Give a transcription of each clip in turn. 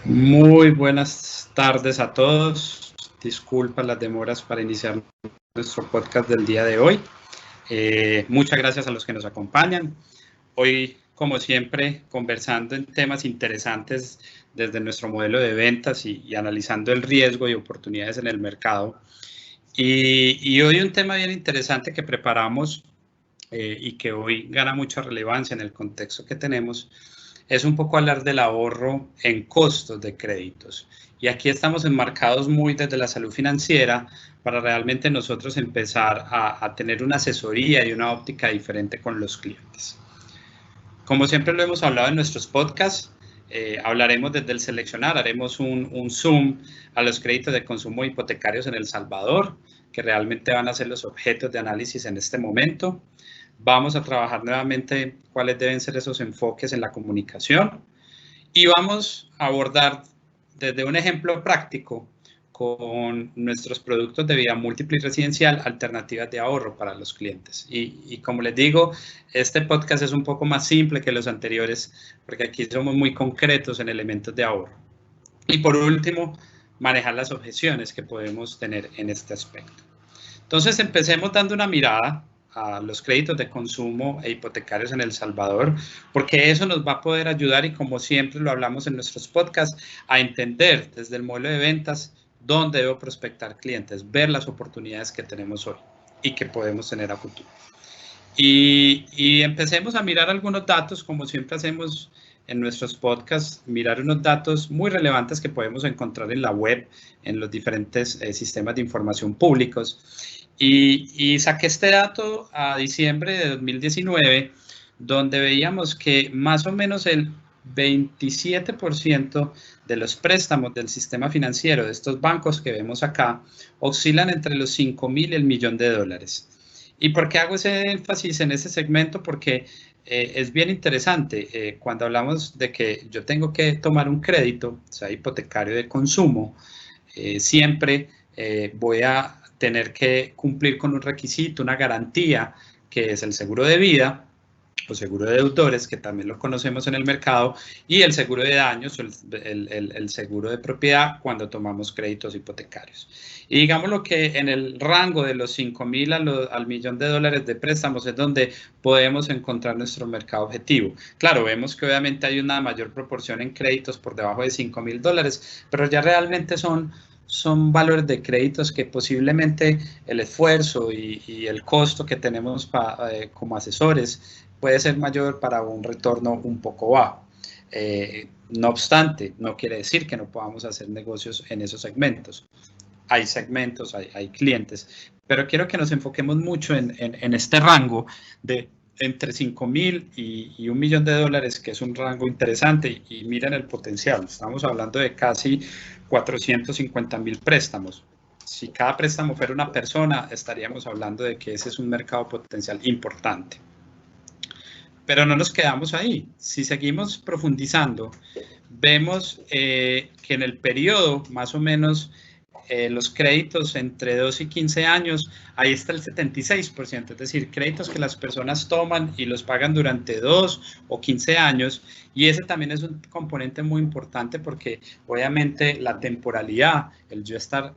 Muy buenas tardes a todos. Disculpa las demoras para iniciar nuestro podcast del día de hoy. Muchas gracias a los que nos acompañan. Hoy, como siempre, conversando en temas interesantes desde nuestro modelo de ventas y analizando el riesgo y oportunidades en el mercado. Y hoy un tema bien interesante que preparamos y que hoy gana mucha relevancia en el contexto que tenemos, es un poco hablar del ahorro en costos de créditos. Y aquí estamos enmarcados muy desde la salud financiera para realmente nosotros empezar a tener una asesoría y una óptica diferente con los clientes. Como siempre lo hemos hablado en nuestros podcasts, hablaremos desde el seleccionar, haremos un zoom a los créditos de consumo hipotecarios en El Salvador, que realmente van a ser los objetos de análisis en este momento. Vamos a trabajar nuevamente cuáles deben ser esos enfoques en la comunicación y vamos a abordar desde un ejemplo práctico con nuestros productos de vida múltiple y residencial, alternativas de ahorro para los clientes. Y como les digo, este podcast es un poco más simple que los anteriores porque aquí somos muy concretos en elementos de ahorro. Y por último, manejar las objeciones que podemos tener en este aspecto. Entonces, empecemos dando una mirada a los créditos de consumo e hipotecarios en El Salvador, porque eso nos va a poder ayudar y como siempre lo hablamos en nuestros podcasts, a entender desde el modelo de ventas dónde debo prospectar clientes, ver las oportunidades que tenemos hoy y que podemos tener a futuro. Y empecemos a mirar algunos datos, como siempre hacemos en nuestros podcasts, mirar unos datos muy relevantes que podemos encontrar en la web, en los diferentes sistemas de información públicos. Y saqué este dato a diciembre de 2019, donde veíamos que más o menos el 27% de los préstamos del sistema financiero de estos bancos que vemos acá oscilan entre los 5.000 y el $1.000.000. ¿Y por qué hago ese énfasis en ese segmento? Porque es bien interesante. Cuando hablamos de que yo tengo que tomar un crédito, o sea, hipotecario de consumo, siempre voy a tener que cumplir con un requisito, una garantía, que es el seguro de vida o seguro de deudores, que también lo conocemos en el mercado, y el seguro de daños o el seguro de propiedad cuando tomamos créditos hipotecarios. Y digamos lo que en el rango de los 5.000 al $1.000.000 de préstamos es donde podemos encontrar nuestro mercado objetivo. Claro, vemos que obviamente hay una mayor proporción en créditos por debajo de $5.000, pero ya realmente son valores de créditos que posiblemente el esfuerzo y el costo que tenemos como asesores puede ser mayor para un retorno un poco bajo. No obstante, no quiere decir que no podamos hacer negocios en esos segmentos. Hay segmentos, hay clientes, pero quiero que nos enfoquemos mucho en este rango de entre 5.000 y $1.000.000, que es un rango interesante, y miren el potencial. Estamos hablando de casi 450.000 préstamos. Si cada préstamo fuera una persona, estaríamos hablando de que ese es un mercado potencial importante. Pero no nos quedamos ahí. Si seguimos profundizando, vemos que en el periodo más o menos los créditos entre 2 y 15 años, ahí está el 76%, es decir, créditos que las personas toman y los pagan durante 2 o 15 años, y ese también es un componente muy importante porque obviamente la temporalidad, el yo estar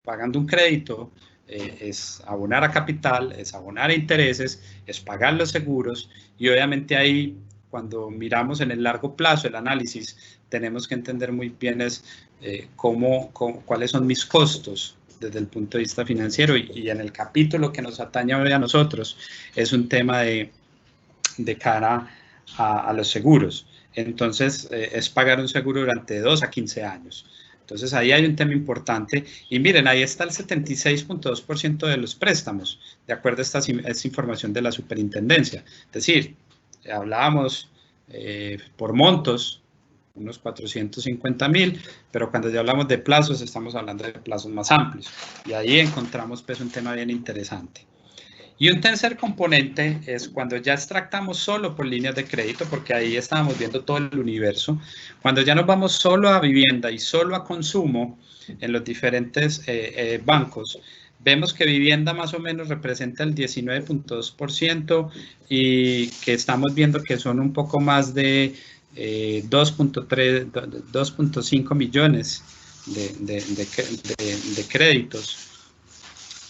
pagando un crédito, es abonar a capital, es abonar a intereses, es pagar los seguros, y obviamente ahí cuando miramos en el largo plazo el análisis, tenemos que entender muy bien cuáles son mis costos desde el punto de vista financiero, y en el capítulo que nos atañe hoy a nosotros es un tema de cara a los seguros. Entonces, es pagar un seguro durante 2 a 15 años. Entonces, ahí hay un tema importante. Y miren, ahí está el 76.2% de los préstamos, de acuerdo a esta información de la superintendencia. Es decir, hablábamos por montos, unos 450.000, pero cuando ya hablamos de plazos, estamos hablando de plazos más amplios. Y ahí encontramos pues un tema bien interesante. Y un tercer componente es cuando ya extractamos solo por líneas de crédito, porque ahí estábamos viendo todo el universo. Cuando ya nos vamos solo a vivienda y solo a consumo en los diferentes bancos, vemos que vivienda más o menos representa el 19.2% y que estamos viendo que son un poco más de 2.5 millones de créditos.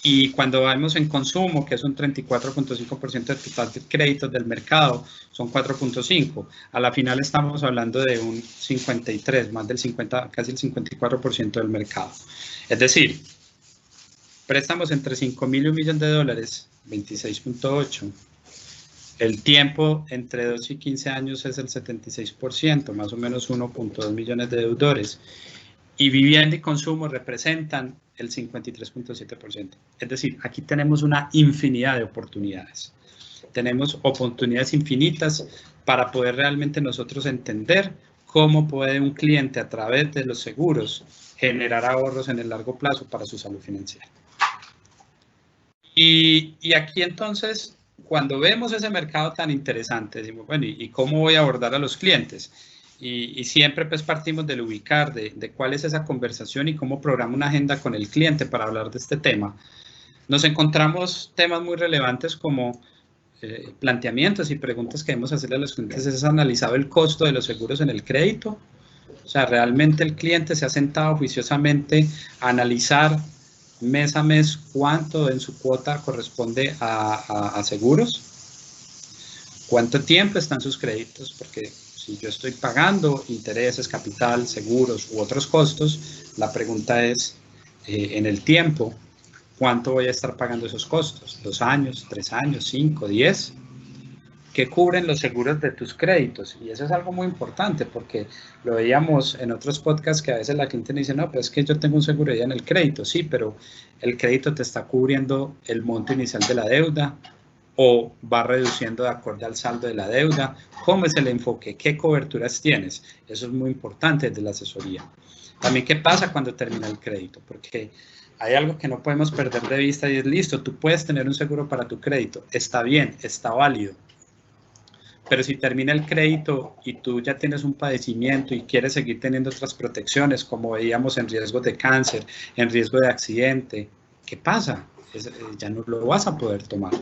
Y cuando vamos en consumo, que es un 34.5% del total de créditos del mercado, son 4.5. A la final estamos hablando de un 53, más del 50, casi el 54% del mercado. Es decir, préstamos entre 5.000 y $1 millón, 26.8. El tiempo entre 2 y 15 años es el 76%, más o menos 1.2 millones de deudores. Y vivienda y consumo representan el 53.7%. Es decir, aquí tenemos una infinidad de oportunidades. Tenemos oportunidades infinitas para poder realmente nosotros entender cómo puede un cliente a través de los seguros generar ahorros en el largo plazo para su salud financiera. Y aquí entonces, cuando vemos ese mercado tan interesante, decimos, bueno, ¿y cómo voy a abordar a los clientes? Y siempre pues partimos del ubicar, de cuál es esa conversación y cómo programa una agenda con el cliente para hablar de este tema. Nos encontramos temas muy relevantes como planteamientos y preguntas que debemos hacerle a los clientes. ¿Es analizado el costo de los seguros en el crédito? O sea, ¿realmente el cliente se ha sentado juiciosamente a analizar mes a mes cuánto en su cuota corresponde a seguros? ¿Cuánto tiempo están sus créditos? Porque si yo estoy pagando intereses, capital, seguros u otros costos, la pregunta es, en el tiempo, ¿cuánto voy a estar pagando esos costos? ¿2 años, 3 años, 5, 10? ¿Qué cubren los seguros de tus créditos? Y eso es algo muy importante porque lo veíamos en otros podcasts que a veces la gente me dice, no, pues es que yo tengo un seguro ya en el crédito. Sí, pero el crédito te está cubriendo el monto inicial de la deuda o va reduciendo de acuerdo al saldo de la deuda. ¿Cómo es el enfoque? ¿Qué coberturas tienes? Eso es muy importante desde la asesoría. También, ¿qué pasa cuando termina el crédito? Porque hay algo que no podemos perder de vista y es, listo, tú puedes tener un seguro para tu crédito. Está bien, está válido. Pero si termina el crédito y tú ya tienes un padecimiento y quieres seguir teniendo otras protecciones, como veíamos en riesgo de cáncer, en riesgo de accidente, ¿qué pasa? Ya no lo vas a poder tomar.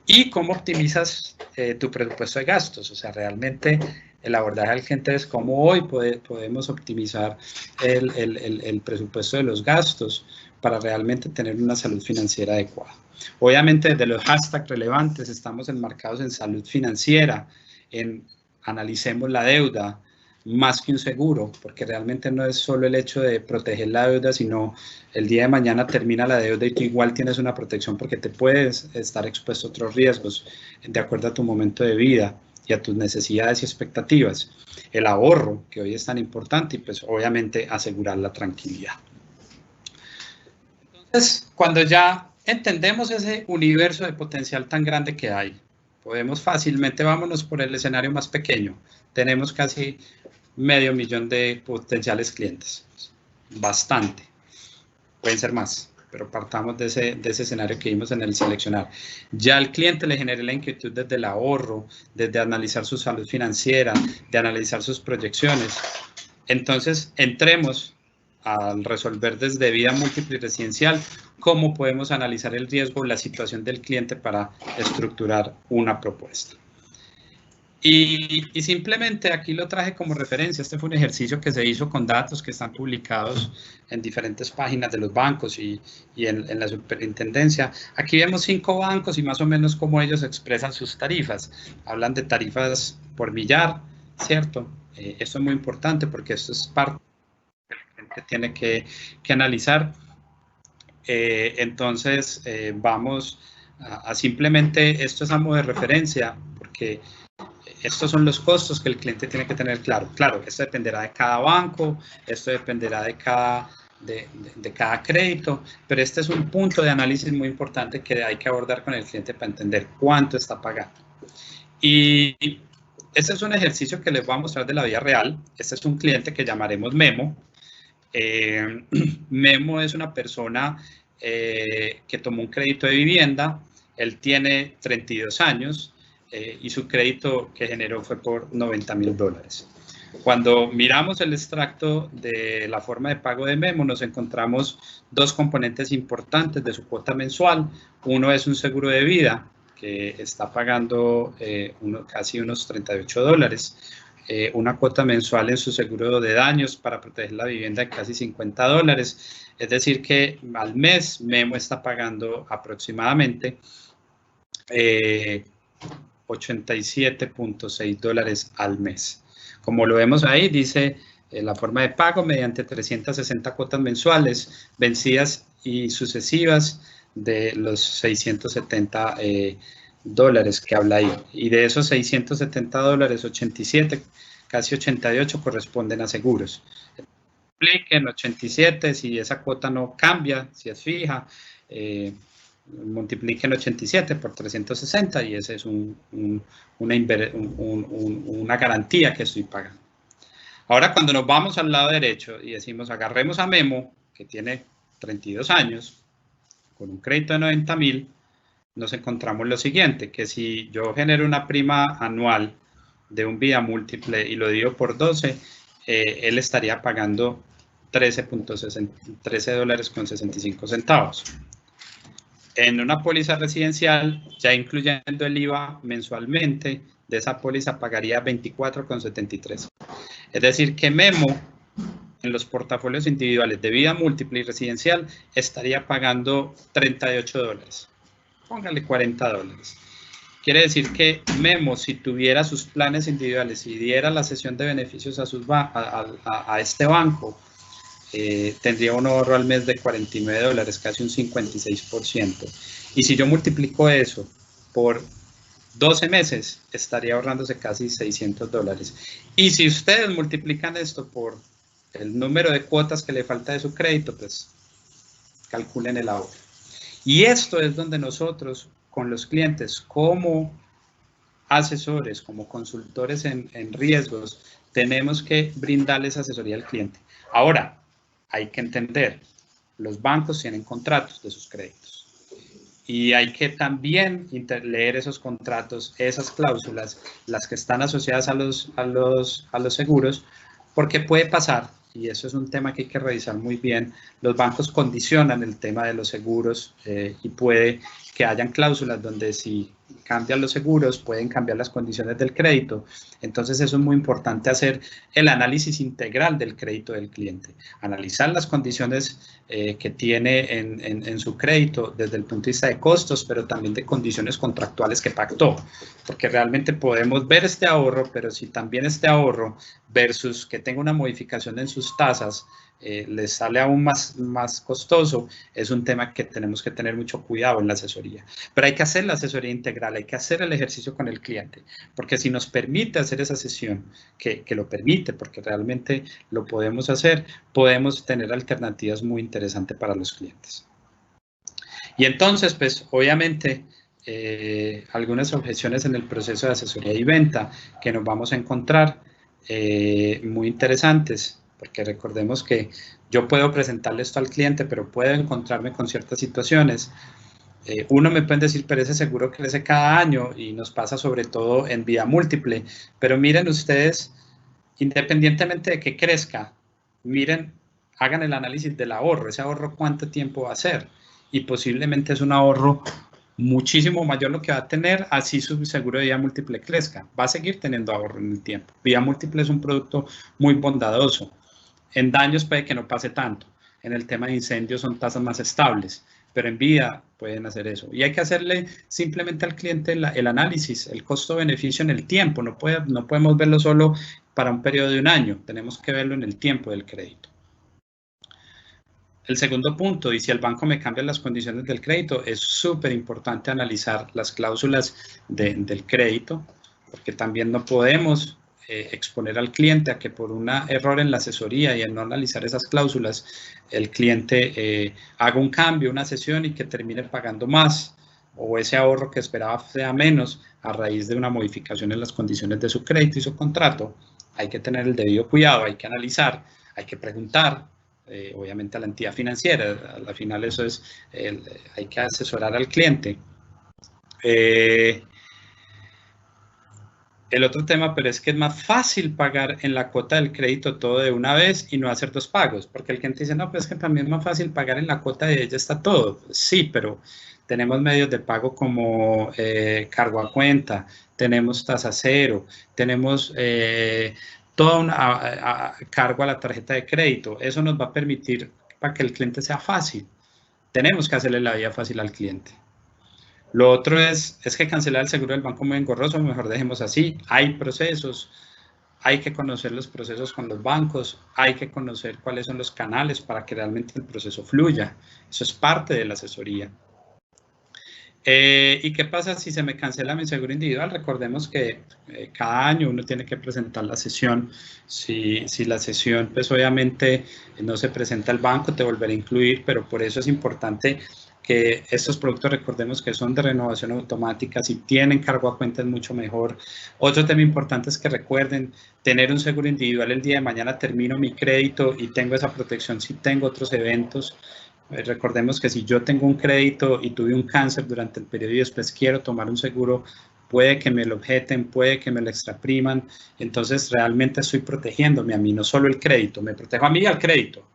¿Y cómo optimizas tu presupuesto de gastos? O sea, realmente el abordaje al cliente es cómo hoy podemos optimizar el presupuesto de los gastos para realmente tener una salud financiera adecuada. Obviamente, desde los hashtags relevantes estamos enmarcados en salud financiera, en analicemos la deuda, más que un seguro, porque realmente no es solo el hecho de proteger la deuda, sino el día de mañana termina la deuda y tú igual tienes una protección porque te puedes estar expuesto a otros riesgos de acuerdo a tu momento de vida y a tus necesidades y expectativas. El ahorro, que hoy es tan importante, y pues obviamente asegurar la tranquilidad. Entonces, cuando ya entendemos ese universo de potencial tan grande que hay, podemos fácilmente, vámonos por el escenario más pequeño. Tenemos casi 500.000 de potenciales clientes. Bastante. Pueden ser más, pero partamos de ese escenario que vimos en el seleccionar. Ya al cliente le generé la inquietud desde el ahorro, desde analizar su salud financiera, de analizar sus proyecciones. Entonces, entremos al resolver desde vida múltiple y residencial, cómo podemos analizar el riesgo, la situación del cliente para estructurar una propuesta. Y simplemente aquí lo traje como referencia. Este fue un ejercicio que se hizo con datos que están publicados en diferentes páginas de los bancos y en la superintendencia. Aquí vemos 5 bancos y más o menos cómo ellos expresan sus tarifas. Hablan de tarifas por millar, ¿cierto? Esto es muy importante porque esto es parte que tiene que analizar. Entonces, vamos a simplemente, esto es a modo de referencia, porque estos son los costos que el cliente tiene que tener claro. Claro, esto dependerá de cada banco, esto dependerá de cada crédito, pero este es un punto de análisis muy importante que hay que abordar con el cliente para entender cuánto está pagando. Y este es un ejercicio que les voy a mostrar de la vida real. Este es un cliente que llamaremos Memo. Memo es una persona que tomó un crédito de vivienda. Él tiene 32 años y su crédito que generó fue por $90.000. Cuando miramos el extracto de la forma de pago de Memo, nos encontramos 2 componentes importantes de su cuota mensual. Uno es un seguro de vida que está pagando casi unos $38. una cuota mensual en su seguro de daños para proteger la vivienda de casi $50. Es decir que al mes Memo está pagando aproximadamente $87.6 al mes. Como lo vemos ahí, dice la forma de pago mediante 360 cuotas mensuales vencidas y sucesivas de los $670 que habla ahí. Y de esos $670, 87, casi 88 corresponden a seguros. Multipliquen 87, si esa cuota no cambia, si es fija, multipliquen 87 por 360 y esa es una garantía que estoy pagando. Ahora, cuando nos vamos al lado derecho y decimos, agarremos a Memo, que tiene 32 años, con un crédito de 90,000, nos encontramos lo siguiente, que si yo genero una prima anual de un vida múltiple y lo divido por 12, él estaría pagando $13.65. En una póliza residencial, ya incluyendo el IVA mensualmente, de esa póliza pagaría $24.73. Es decir, que Memo, en los portafolios individuales de vida múltiple y residencial, estaría pagando $38. Póngale $40. Quiere decir que Memo, si tuviera sus planes individuales y diera la cesión de beneficios a este banco, tendría un ahorro al mes de $49, casi un 56%. Y si yo multiplico eso por 12 meses, estaría ahorrándose casi $600. Y si ustedes multiplican esto por el número de cuotas que le falta de su crédito, pues calculen el ahorro. Y esto es donde nosotros, con los clientes, como asesores, como consultores en riesgos, tenemos que brindarles asesoría al cliente. Ahora, hay que entender, los bancos tienen contratos de sus créditos y hay que también leer esos contratos, esas cláusulas, las que están asociadas a los seguros, porque puede pasar, y eso es un tema que hay que revisar muy bien, los bancos condicionan el tema de los seguros y puede que hayan cláusulas donde si cambian los seguros pueden cambiar las condiciones del crédito. Entonces eso es muy importante, hacer el análisis integral del crédito del cliente, analizar las condiciones que tiene en su crédito desde el punto de vista de costos, pero también de condiciones contractuales que pactó, porque realmente podemos ver este ahorro, pero si también este ahorro versus que tenga una modificación en sus tasas les sale aún más costoso, es un tema que tenemos que tener mucho cuidado en la asesoría. Pero hay que hacer la asesoría integral, hay que hacer el ejercicio con el cliente, porque si nos permite hacer esa sesión, que lo permite, porque realmente lo podemos hacer, podemos tener alternativas muy interesantes para los clientes. Y entonces, pues, obviamente, algunas objeciones en el proceso de asesoría y venta que nos vamos a encontrar muy interesantes, porque recordemos que yo puedo presentarle esto al cliente, pero puedo encontrarme con ciertas situaciones. Uno me puede decir, pero ese seguro crece cada año y nos pasa sobre todo en vida múltiple, pero miren ustedes, independientemente de que crezca, miren, hagan el análisis del ahorro, ese ahorro cuánto tiempo va a ser, y posiblemente es un ahorro muchísimo mayor lo que va a tener, así su seguro de vida múltiple crezca, va a seguir teniendo ahorro en el tiempo. Vida múltiple es un producto muy bondadoso, en daños puede que no pase tanto, en el tema de incendios son tasas más estables, pero en vida pueden hacer eso. Y hay que hacerle simplemente al cliente el análisis, el costo-beneficio en el tiempo, no podemos verlo solo para un periodo de un año, tenemos que verlo en el tiempo del crédito. El segundo punto, y si el banco me cambia las condiciones del crédito, es súper importante analizar las cláusulas del crédito, porque también no podemos exponer al cliente a que por un error en la asesoría y en no analizar esas cláusulas, el cliente haga un cambio, una cesión y que termine pagando más, o ese ahorro que esperaba sea menos a raíz de una modificación en las condiciones de su crédito y su contrato. Hay que tener el debido cuidado, hay que analizar, hay que preguntar, obviamente a la entidad financiera, al final eso es, hay que asesorar al cliente. El otro tema, pero es que es más fácil pagar en la cuota del crédito todo de una vez y no hacer 2 pagos, porque el cliente dice, no, pues es que también es más fácil pagar en la cuota de ella está todo. Sí, pero tenemos medios de pago como cargo a cuenta, tenemos tasa cero, tenemos todo un cargo a la tarjeta de crédito. Eso nos va a permitir para que el cliente sea fácil. Tenemos que hacerle la vida fácil al cliente. Lo otro es que cancelar el seguro del banco muy engorroso, mejor dejemos así. Hay procesos, hay que conocer los procesos con los bancos, hay que conocer cuáles son los canales para que realmente el proceso fluya. Eso es parte de la asesoría. ¿Y qué pasa si se me cancela mi seguro individual? Recordemos que cada año uno tiene que presentar la sesión. Si la sesión, pues obviamente no se presenta al banco, te volverá a incluir, pero por eso es importante que estos productos, recordemos que son de renovación automática, si tienen cargo a cuenta es mucho mejor. Otro tema importante es que recuerden, tener un seguro individual el día de mañana termino mi crédito y tengo esa protección si tengo otros eventos. Recordemos que si yo tengo un crédito y tuve un cáncer durante el periodo y después quiero tomar un seguro, puede que me lo objeten, puede que me lo extrapriman, entonces realmente estoy protegiéndome a mí, no solo el crédito, me protejo a mí y al crédito,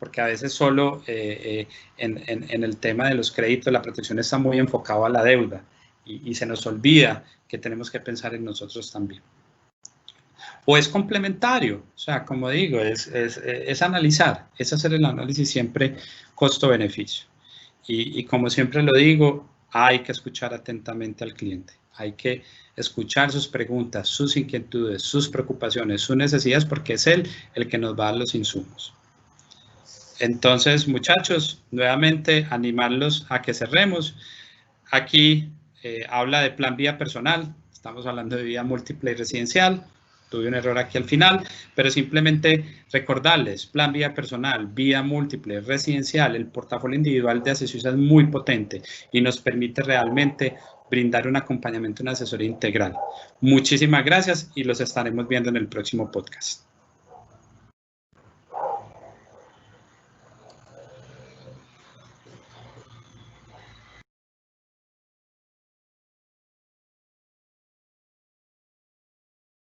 porque a veces solo en el tema de los créditos la protección está muy enfocada a la deuda y se nos olvida que tenemos que pensar en nosotros también. O es complementario, o sea, como digo, es analizar, es hacer el análisis siempre costo-beneficio. Y como siempre lo digo, hay que escuchar atentamente al cliente, hay que escuchar sus preguntas, sus inquietudes, sus preocupaciones, sus necesidades, porque es él el que nos va a dar los insumos. Entonces, muchachos, nuevamente animarlos a que cerremos. Aquí habla de plan vía personal, estamos hablando de vía múltiple y residencial. Tuve un error aquí al final, pero simplemente recordarles, plan vía personal, vía múltiple, residencial, el portafolio individual de Asessuisa es muy potente y nos permite realmente brindar un acompañamiento, una asesoría integral. Muchísimas gracias y los estaremos viendo en el próximo podcast.